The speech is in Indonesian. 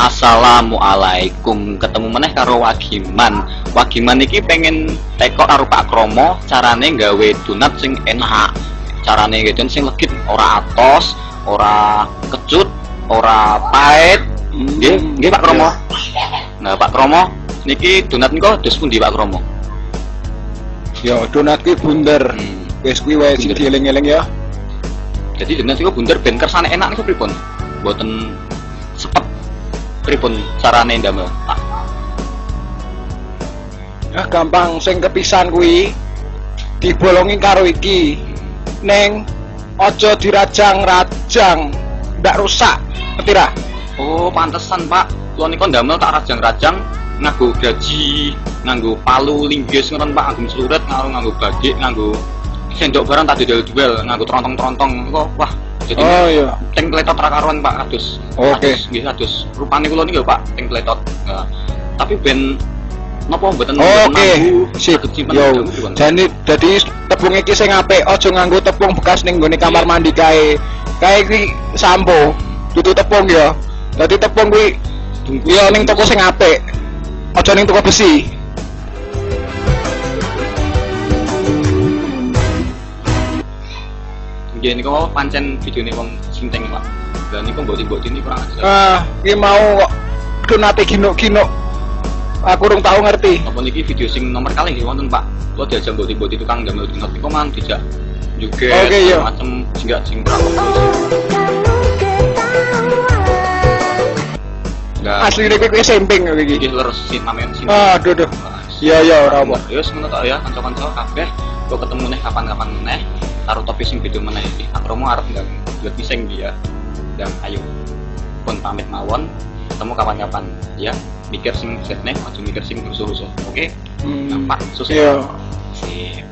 Assalamualaikum, ketemu meneh karo Wagiman. Wagiman iki pengen teko karo Pak Kromo carane gawe donat sing enak. Carane gawe sing legit, ora atos, ora kecut, ora pahit. Nggih Pak Kromo. Nah, Pak Kromo niki donat niku dos pundi Pak Kromo? Ya donat ki bunder. Wis kuwi wae sing dieling-eling ya. Jadi donat niku bunder ben kersane enak niku pripun? Mboten sepet pripun carane ndamel Pak? Ah gampang, sing kepisan kuwi dibolongi karo iki. Neng aja dirajang-rajang, ndak rusak. Ngerti ra? Oh, pantesan Pak. Kula niku ndamel tak rajang-rajang nganggo gaji, nganggo palu linggis ngoten Pak, nganggo sluret, nganggo bagik, nganggo sendok barang tak didel-duel, nganggo trontong-trontong. Kok wah, jadi iya. teng pletot ra karuan Pak kados. Oke. Nggih kados. Rupane kula niku Pak teng pletot. Nah, tapi ben napa mboten Oke, sip. simpen Yo, jadi tepung iki sing apik, aja nganggo tepung bekas ning nggone kamar mandi kae. Kae iki sampo, dudu tepung ya. Dadi tepung kuwi ya ning toko sing apik. Aja ning toko besi. Nggih niku pancen videone wong sinteng Pak. Lah niku mbok-mbok ini kurang ajar. Iki mau kok donate ginuk-ginuk. Aku urung tahu ngerti. Apa niki video sing nomor kali nggih wonten Pak. Kula diajak mbok-mbok tukang damel donat niku man dijak juga macam singgah sing kurang. Asli nek kuwi semping iki. Iki leres sin mamen sin. Aduh. Iya ora apa. Ya wis ngono tok ya kanca-kanca kabeh. Kok ketemu neh kapan-kapan meneh karo topik sing video meneh iki. Akromo arep ndang buat pising dia. Dan ayo pun pamit mawon. Ketemu kapan-kapan ya. Mikir sing setne, aja mikir sing rusuh-rusuh. Oke? Nampak susah. Iya. Sip.